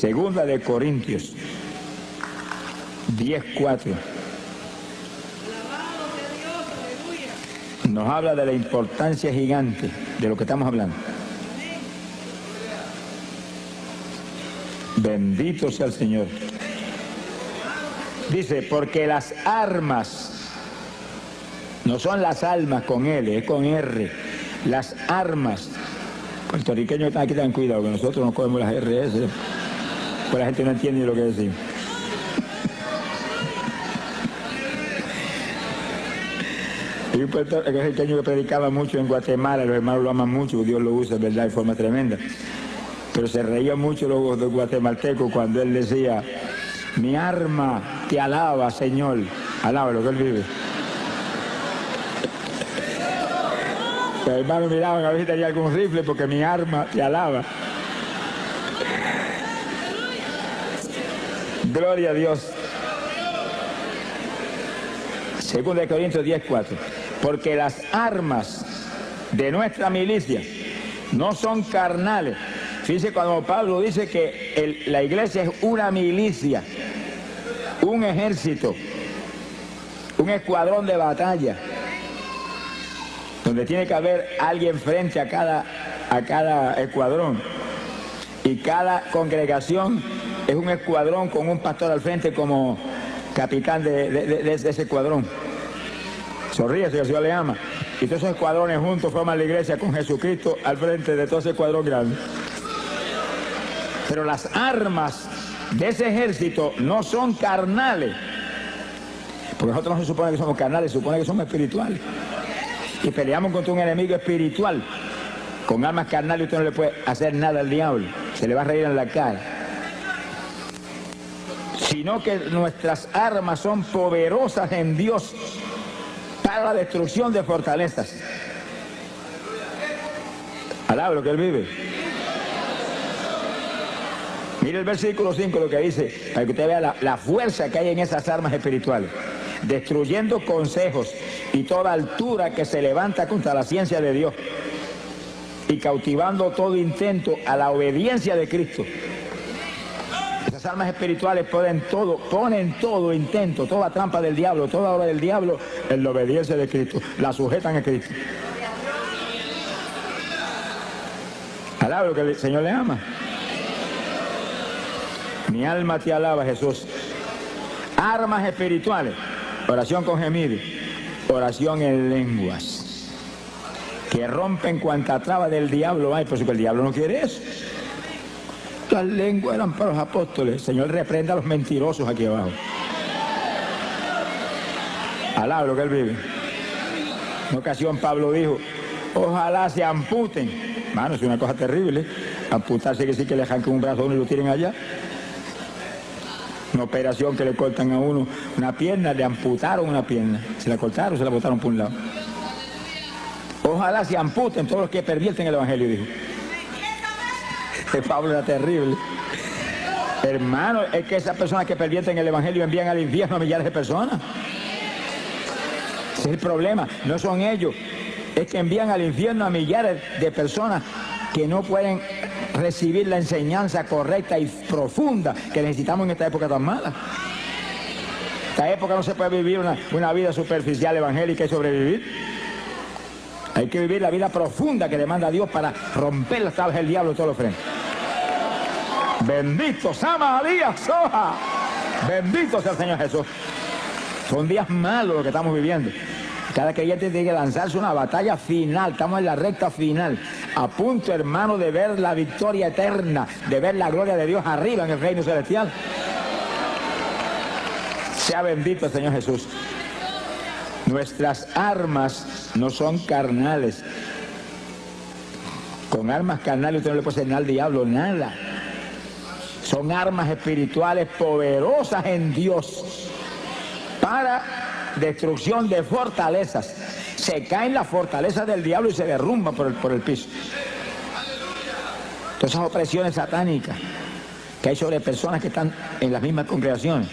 A: 2 de Corintios 10, 4. Nos habla de la importancia gigante de lo que estamos hablando. Bendito sea el Señor. Dice, porque las armas, no son las almas con L, es con R. Las armas. Puertorriqueños que están aquí, ten cuidado, que nosotros no cogemos las RS, pues la gente no entiende lo que decimos. Hay un puertorriqueño que predicaba mucho en Guatemala, los hermanos lo aman mucho, Dios lo usa, ¿verdad?, de forma tremenda. Pero se reían mucho los guatemaltecos cuando él decía, mi arma te alaba, Señor. Alaba lo que él vive. Los hermanos miraban a ver si tenía algún rifle, porque mi arma te alaba. Gloria a Dios. 2 de Corintios 10, 4. Porque las armas de nuestra milicia no son carnales. Fíjense cuando Pablo dice que la iglesia es una milicia, un ejército, un escuadrón de batalla, donde tiene que haber alguien frente a cada escuadrón, y cada congregación es un escuadrón con un pastor al frente como capitán de ese escuadrón. Sonríe, si el Señor le ama. Y todos esos escuadrones juntos forman la iglesia con Jesucristo al frente de todo ese escuadrón grande. Pero las armas de ese ejército no son carnales. Porque nosotros no se supone que somos carnales, se supone que somos espirituales. Y peleamos contra un enemigo espiritual. Con armas carnales usted no le puede hacer nada al diablo. Se le va a reír en la cara. Sino que nuestras armas son poderosas en Dios para la destrucción de fortalezas. Alaba lo que Él vive. Mire el versículo 5 lo que dice, para que usted vea la fuerza que hay en esas armas espirituales. Destruyendo consejos y toda altura que se levanta contra la ciencia de Dios y cautivando todo intento a la obediencia de Cristo. Esas armas espirituales ponen todo intento, toda trampa del diablo, toda obra del diablo en la obediencia de Cristo, la sujetan a Cristo. Alaba lo que el Señor le ama. Mi alma te alaba, Jesús. Armas espirituales. Oración con gemido, oración en lenguas, que rompen cuanta traba del diablo hay, por eso que el diablo no quiere eso. Las lenguas eran para los apóstoles. El Señor reprenda a los mentirosos aquí abajo. Alaba lo que Él vive. En una ocasión Pablo dijo, ojalá se amputen. Mano, es una cosa terrible. Amputarse quiere decir que le arranquen un brazo a uno y lo tiren allá. Una operación que le cortan a uno una pierna, le amputaron una pierna. Se la cortaron, se la botaron por un lado. Ojalá se amputen todos los que pervierten el Evangelio, dijo. Pablo era terrible. Hermano, es que esas personas que pervierten el Evangelio envían al infierno a millares de personas. Ese es el problema, no son ellos. Es que envían al infierno a millares de personas que no pueden recibir la enseñanza correcta y profunda que necesitamos en esta época tan mala. Esta época no se puede vivir una vida superficial evangélica y sobrevivir. Hay que vivir la vida profunda que demanda Dios para romper las tablas del diablo de todos los frentes. Bendito Sama Díaz Soja. Bendito sea el Señor Jesús. Son días malos los que estamos viviendo. Cada creyente tiene que lanzarse una batalla final. Estamos en la recta final. A punto, hermano, de ver la victoria eterna, de ver la gloria de Dios arriba en el reino celestial. Sea bendito el Señor Jesús. Nuestras armas no son carnales. Con armas carnales usted no le puede hacer nada al diablo, nada. Son armas espirituales poderosas en Dios para destrucción de fortalezas. Se caen las fortalezas del diablo y se derrumban por el piso. Todas esas opresiones satánicas que hay sobre personas que están en las mismas congregaciones,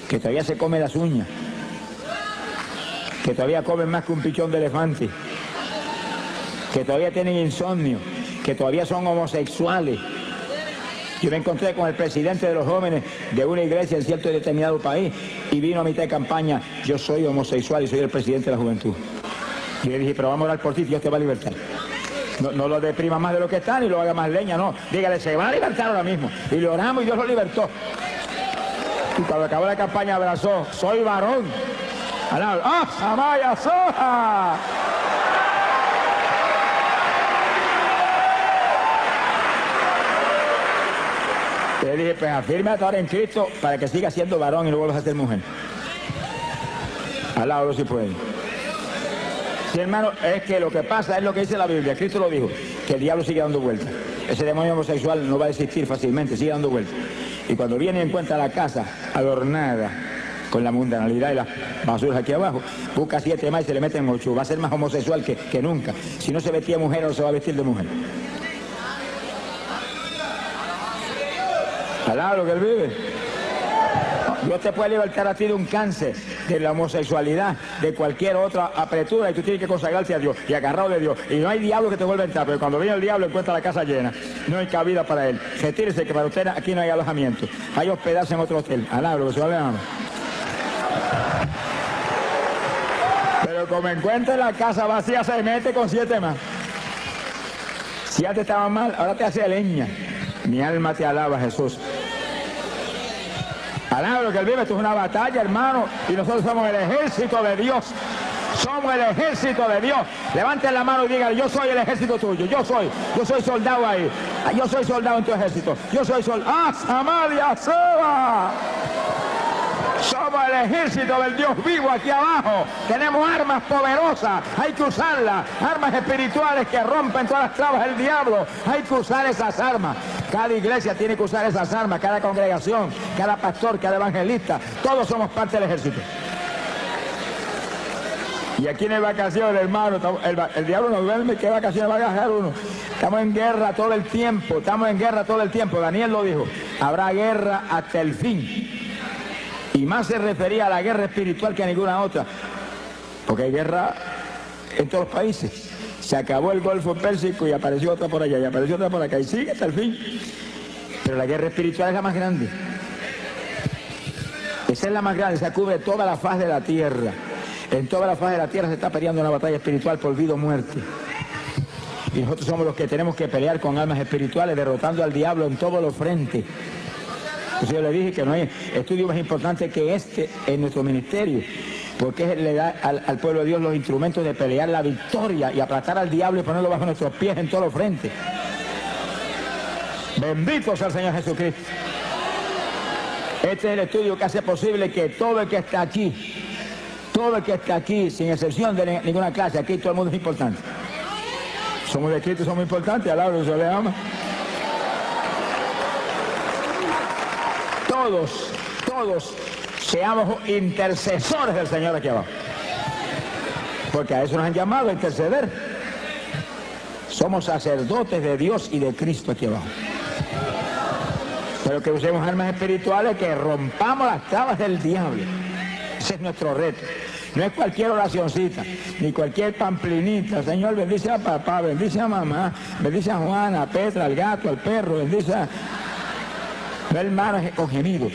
A: que todavía se comen las uñas, que todavía comen más que un pichón de elefante, que todavía tienen insomnio, que todavía son homosexuales. Yo me encontré con el presidente de los jóvenes de una iglesia en cierto y determinado país y vino a mitad de campaña, yo soy homosexual y soy el presidente de la juventud. Y le dije, pero vamos a orar por ti, Dios te va a libertar. No lo deprima más de lo que está ni lo haga más leña, no. Dígale, se va a libertar ahora mismo. Y le oramos y Dios lo libertó. Y cuando acabó la campaña abrazó, soy varón. ¡Ah, Samaya Soja! Le dije, pues afírmate ahora en Cristo para que siga siendo varón y no vuelvas a ser mujer. Alábalo si puede. Sí, hermano, es que lo que pasa es lo que dice la Biblia. Cristo lo dijo, que el diablo sigue dando vueltas. Ese demonio homosexual no va a desistir fácilmente, sigue dando vueltas. Y cuando viene y encuentra la casa adornada con la mundanalidad y las basuras aquí abajo, busca 7 más y se le meten 8. Va a ser más homosexual que nunca. Si no se vestía de mujer, no se va a vestir de mujer. Alaba lo que Él vive. Dios te puede libertar a ti de un cáncer, de la homosexualidad, de cualquier otra apretura, y tú tienes que consagrarte a Dios y agarrado de Dios. Y no hay diablo que te vuelva a entrar, pero cuando viene el diablo encuentra la casa llena. No hay cabida para él. Retírese, que para usted aquí no hay alojamiento. Hay hospedarse en otro hotel. Alaba lo que se va a ver. Pero como encuentra la casa vacía, se mete con 7 más. Si antes estaba mal, ahora te hace leña. Mi alma te alaba, Jesús. Alaba lo que Él vive. Esto es una batalla, hermano, y nosotros somos el ejército de Dios. Somos el ejército de Dios. Levanten la mano y digan, yo soy el ejército tuyo. Yo soy soldado ahí. Yo soy soldado en tu ejército. Yo soy soldado. ¡Ah, Samaria, Seba! Somos somos el ejército del Dios vivo aquí abajo. Tenemos armas poderosas, hay que usarlas. Armas espirituales que rompen todas las trabas del diablo. Hay que usar esas armas. Cada iglesia tiene que usar esas armas, cada congregación, cada pastor, cada evangelista. Todos somos parte del ejército. Y aquí en vacaciones, hermano, el diablo no duerme. ¿Qué vacaciones va a agarrar uno? Estamos en guerra todo el tiempo, Daniel lo dijo, habrá guerra hasta el fin. Y más se refería a la guerra espiritual que a ninguna otra, porque hay guerra en todos los países. Se acabó el Golfo Pérsico y apareció otra por allá, y apareció otra por acá, y sigue hasta el fin. Pero la guerra espiritual es la más grande. Esa es la más grande, se cubre toda la faz de la tierra. En toda la faz de la tierra se está peleando una batalla espiritual por vida o muerte. Y nosotros somos los que tenemos que pelear con armas espirituales, derrotando al diablo en todos los frentes. Entonces yo le dije que no hay estudio más importante que este en nuestro ministerio, porque le da al pueblo de Dios los instrumentos de pelear la victoria y aplastar al diablo y ponerlo bajo nuestros pies en todos los frentes. Bendito sea el Señor Jesucristo. Este es el estudio que hace posible que todo el que está aquí, sin excepción de ninguna clase, aquí todo el mundo es importante. Somos de Cristo, somos importantes, al lado se le ama. Todos seamos intercesores del Señor aquí abajo. Porque a eso nos han llamado, a interceder. Somos sacerdotes de Dios y de Cristo aquí abajo. Pero que usemos armas espirituales, que rompamos las trabas del diablo. Ese es nuestro reto. No es cualquier oracioncita, ni cualquier pamplinita. Señor, bendice a papá, bendice a mamá, bendice a Juana, a Petra, al gato, al perro, bendice a... No, hermano, con gemido,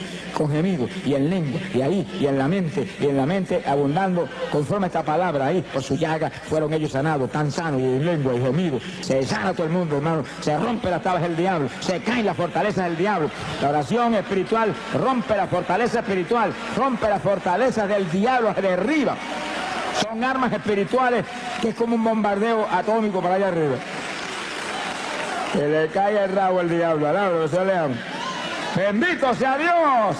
A: y en lengua, y ahí, y en la mente, abundando conforme a esta palabra, ahí, por su llaga, fueron ellos sanados, tan sanos, y en lengua, y gemido. Se sana todo el mundo, hermano, se rompe las tablas del diablo, se caen las fortalezas del diablo. La oración espiritual rompe la fortaleza espiritual, rompe las fortalezas del diablo, se derriba. Son armas espirituales que es como un bombardeo atómico para allá arriba. Que le caiga el rabo al diablo, alabro, se le ama. ¡Bendito sea Dios!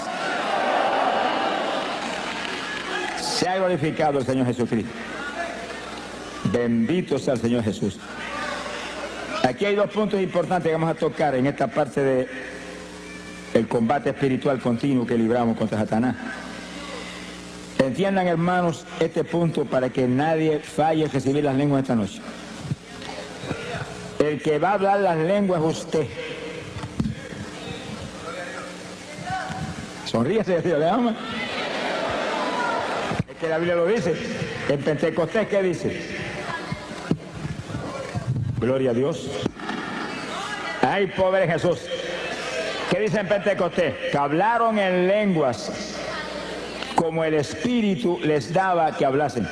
A: Se ha glorificado el Señor Jesucristo. Bendito sea el Señor Jesús. Aquí hay dos puntos importantes que vamos a tocar en esta parte del combate espiritual continuo que libramos contra Satanás. Entiendan, hermanos, este punto para que nadie falle en recibir las lenguas esta noche. El que va a hablar las lenguas es usted. Sonríese, Dios le ama. Es que la Biblia lo dice. En Pentecostés, ¿qué dice? Gloria a Dios. Hay poder en Jesús. ¿Qué dice en Pentecostés? Que hablaron en lenguas como el Espíritu les daba que hablasen.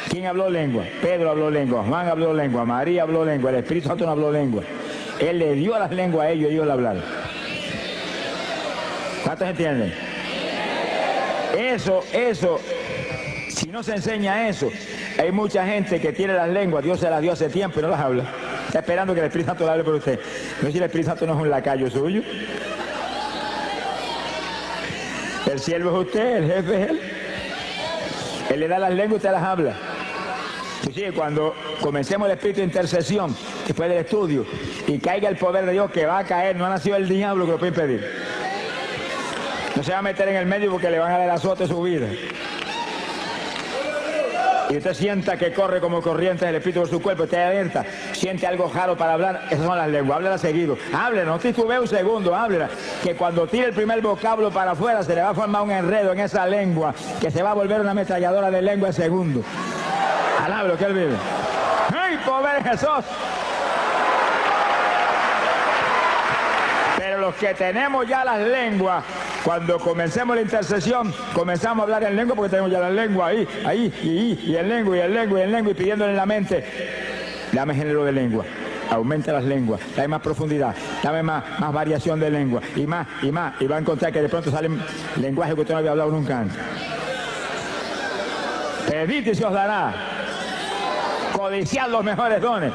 A: ¿Quién habló lengua? Pedro habló lengua, Juan habló lengua, María habló lengua, el Espíritu Santo no habló lengua. Él le dio las lenguas a ellos y ellos la hablaron. ¿Cuántos entienden? Eso, si no se enseña eso, hay mucha gente que tiene las lenguas, Dios se las dio hace tiempo y no las habla. Está esperando que el Espíritu Santo le hable por usted. No sé si el Espíritu Santo no es un lacayo suyo. El siervo es usted, el jefe es él. Él le da las lenguas y usted las habla. Sí, cuando comencemos el espíritu de intercesión, después del estudio, y caiga el poder de Dios, que va a caer, no ha nacido el diablo que lo puede impedir. No se va a meter en el medio porque le van a dar azote su vida. Y usted sienta que corre como corriente del espíritu por su cuerpo, usted alerta, siente algo raro para hablar, esas son las lenguas, háblela seguido, háblela, no titubee un segundo, háblela, que cuando tire el primer vocablo para afuera se le va a formar un enredo en esa lengua, que se va a volver una ametralladora de lengua en segundo. Alablo que él vive. ¡Ay, poder Jesús! Pero los que tenemos ya las lenguas, cuando comencemos la intercesión, comenzamos a hablar en lengua porque tenemos ya la lengua ahí, y en lengua, y pidiéndole en la mente, dame género de lengua, aumenta las lenguas, dame más profundidad, dame más variación de lengua, y más, y va a encontrar que de pronto salen lenguajes que usted no había hablado nunca antes. Pedid y se os dará, codiciad los mejores dones.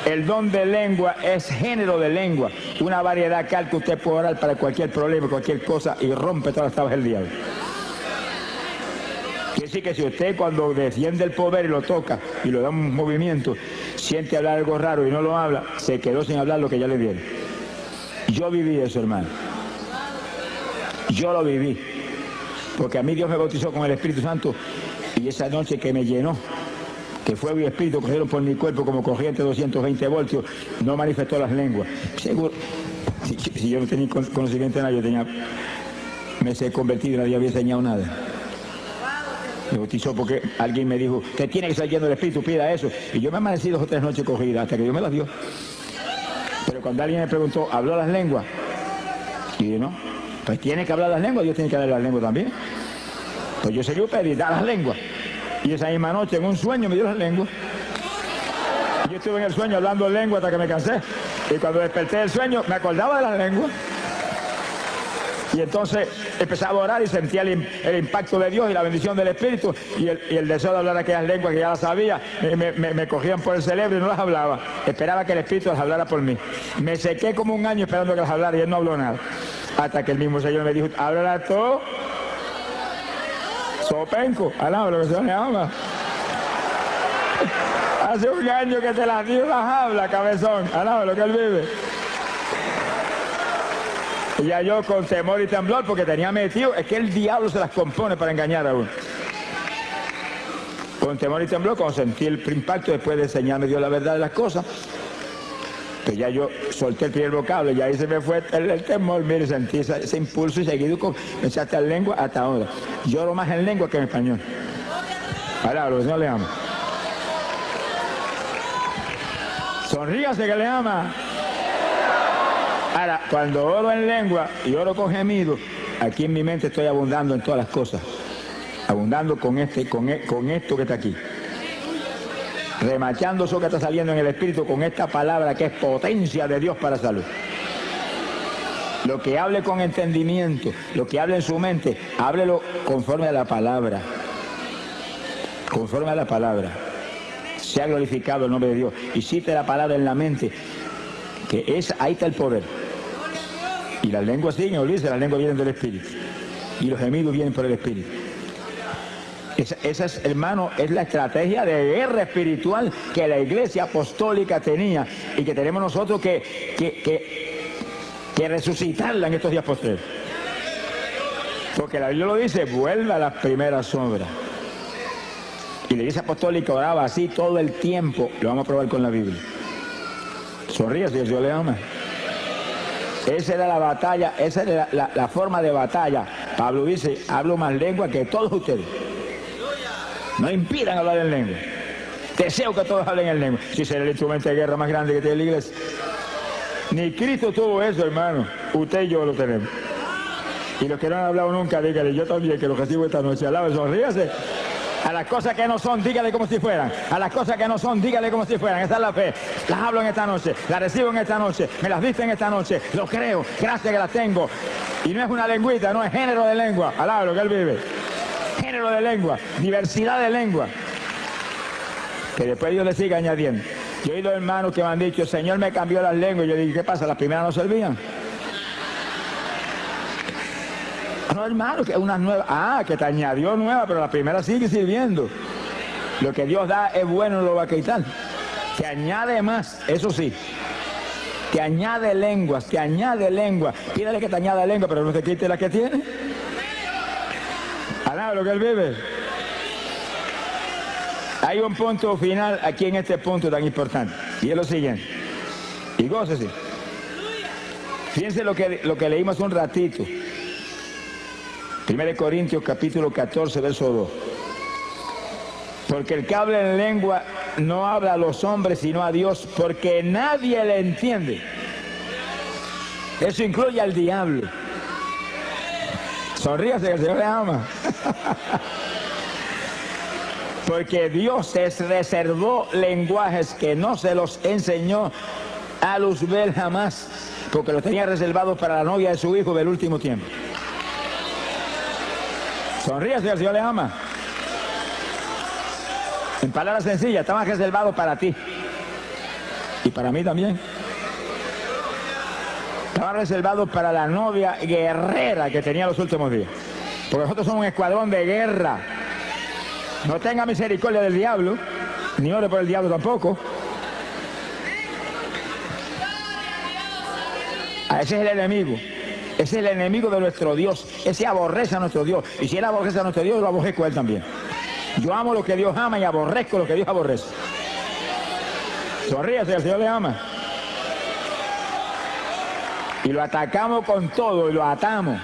A: El don de lengua es género de lengua, una variedad tal que usted puede orar para cualquier problema, cualquier cosa, y rompe todas las tablas del diablo. Quiere decir que si usted cuando desciende el poder y lo toca y lo da un movimiento, siente hablar algo raro y no lo habla, se quedó sin hablar lo que ya le viene. Yo viví eso, hermano. Yo lo viví. Porque a mí Dios me bautizó con el Espíritu Santo y esa noche que me llenó, que fuego y espíritu cogieron por mi cuerpo como corriente 220 voltios, no manifestó las lenguas. Seguro, si yo no tenía conocimiento de nada, me he convertido y nadie había enseñado nada. Me bautizó porque alguien me dijo que tiene que estar lleno del Espíritu, pida eso. Y yo me amanecí 2 o 3 noches cogidas hasta que Dios me las dio. Pero cuando alguien me preguntó, ¿habló las lenguas? Y yo no, pues tiene que hablar las lenguas, Dios tiene que hablar las lenguas también. Pues yo seguí pedir, dar las lenguas. Y esa misma noche en un sueño me dio las lenguas. Y yo estuve en el sueño hablando lengua hasta que me cansé. Y cuando desperté del sueño me acordaba de las lenguas. Y entonces empezaba a orar y sentía el impacto de Dios y la bendición del Espíritu y el deseo de hablar aquellas lenguas que ya las sabía. Me cogían por el cerebro y no las hablaba. Esperaba que el Espíritu las hablara por mí. Me sequé como un año esperando que las hablara y él no habló nada. Hasta que el mismo Señor me dijo, háblala todo. Sopenco, alaba lo que se le ama. Hace un año que te las dio, las habla, cabezón. Alaba lo que él vive. Y ya yo con temor y temblor, porque tenía metido, es que el diablo se las compone para engañar a uno. Con temor y temblor, cuando sentí el impacto, después de enseñarme Dios la verdad de las cosas, pues ya yo solté el primer vocablo y ahí se me fue el temor, mire, sentí ese impulso y seguido comencé hasta en lengua hasta ahora. Lloro más en lengua que en español. Ahora, lo que no le ama. Sonríase que le ama. Ahora, cuando oro en lengua y oro con gemido, aquí en mi mente estoy abundando en todas las cosas. Abundando con esto que está aquí. Remachando eso que está saliendo en el Espíritu con esta palabra que es potencia de Dios para salud. Lo que hable con entendimiento, lo que hable en su mente, háblelo conforme a la palabra. Conforme a la palabra. Sea glorificado el nombre de Dios. Y cite la palabra en la mente, que ahí está el poder. Y las lenguas siguen, olvídese, las lenguas vienen del Espíritu. Y los gemidos vienen por el Espíritu. Esa es, hermano, es la estrategia de guerra espiritual que la Iglesia Apostólica tenía y que tenemos nosotros que resucitarla en estos días posteriores. Porque la Biblia lo dice, vuelve a las primeras obras. Y la Iglesia Apostólica oraba así todo el tiempo. Lo vamos a probar con la Biblia. Sonríe si el Señor le ama. Esa era la batalla, esa era la forma de batalla. Pablo dice, hablo más lengua que todos ustedes. No impidan hablar en lengua. Deseo que todos hablen en lengua. Si será el instrumento de guerra más grande que tiene la iglesia. Ni Cristo tuvo eso, hermano. Usted y yo lo tenemos. Y los que no han hablado nunca, dígale, yo también, que lo recibo esta noche. Alabe, sonríase. A las cosas que no son, dígale como si fueran. A las cosas que no son, dígale como si fueran. Esa es la fe. Las hablo en esta noche, las recibo en esta noche, me las dice en esta noche. Lo creo, gracias que las tengo. Y no es una lengüita, no es género de lengua. Alabe lo que él vive. Género de lengua, diversidad de lengua. Que después Dios le siga añadiendo. Yo he oído hermanos que me han dicho, Señor me cambió las lenguas. Y yo digo, ¿qué pasa? ¿Las primeras no servían? No, hermano, que unas nuevas. Ah, que te añadió nueva, pero la primera sigue sirviendo. Lo que Dios da es bueno, no lo va a quitar. Te añade más, eso sí. Te añade lenguas, te añade lengua. Pídele que te añada lengua, pero no te quite la que tiene. Alaba lo que él vive. Hay un punto final aquí en este punto tan importante. Y es lo siguiente. Y gócese. Fíjense lo que leímos un ratito. 1 Corintios capítulo 14, verso 2. Porque el que habla en lengua no habla a los hombres sino a Dios, porque nadie le entiende. Eso incluye al diablo. Sonríase que el Señor le ama. Porque Dios les reservó lenguajes que no se los enseñó a Luzbel jamás, porque los tenía reservados para la novia de su hijo del último tiempo. Sonríase, el Señor le ama. En palabras sencillas, estaban reservados para ti. Y para mí también. Estaban reservados para la novia guerrera que tenía los últimos días. Porque nosotros somos un escuadrón de guerra. No tenga misericordia del diablo, ni ore por el diablo tampoco. Ese es el enemigo. Ese es el enemigo de nuestro Dios. Ese aborrece a nuestro Dios. Y si él aborrece a nuestro Dios, yo lo aborrezco a él también. Yo amo lo que Dios ama y aborrezco lo que Dios aborrece. Sonríase, el Señor le ama. Y lo atacamos con todo y lo atamos.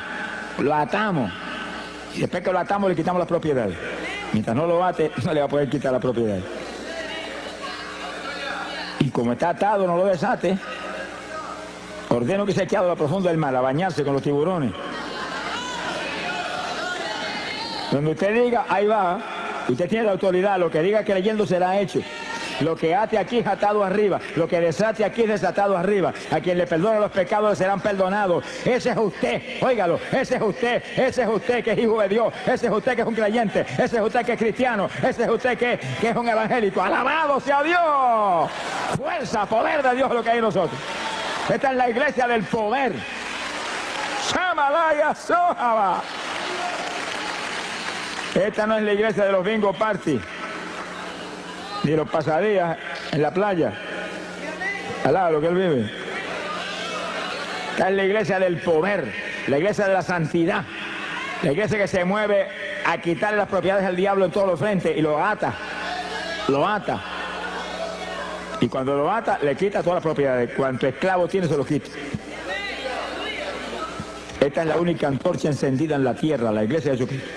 A: Lo atamos. Y después que lo atamos le quitamos las propiedades. Mientras no lo ate, no le va a poder quitar la propiedad. Y como está atado, no lo desate. Ordeno que se quede a lo profundo del mar, a bañarse con los tiburones. Donde usted diga, ahí va, usted tiene la autoridad, lo que diga creyendo será hecho. Lo que ate aquí es atado arriba, lo que desate aquí es desatado arriba. A quien le perdone los pecados le serán perdonados. Ese es usted, óigalo, ese es usted que es hijo de Dios, ese es usted que es un creyente, ese es usted que es cristiano, ese es usted que es un evangélico. ¡Alabado sea Dios! Fuerza, poder de Dios es lo que hay en nosotros. Esta es la iglesia del poder. Shamalaya Sohaba. Esta no es la iglesia de los bingo party, ni los pasadías en la playa, al lado de lo que él vive. Esta es la iglesia del poder, la iglesia de la santidad, la iglesia que se mueve a quitarle las propiedades al diablo en todos los frentes y lo ata. Y cuando lo ata, le quita todas las propiedades. Cuanto esclavo tiene, se lo quita. Esta es la única antorcha encendida en la tierra, la iglesia de Jesucristo.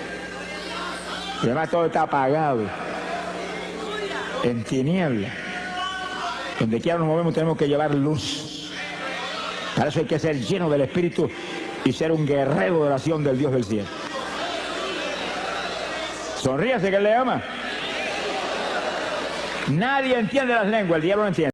A: Y además todo está apagado, en tinieblas. Donde quiera nos movemos tenemos que llevar luz. Para eso hay que ser lleno del Espíritu y ser un guerrero de oración del Dios del cielo. Sonríase que él le ama. Nadie entiende las lenguas, el diablo no entiende.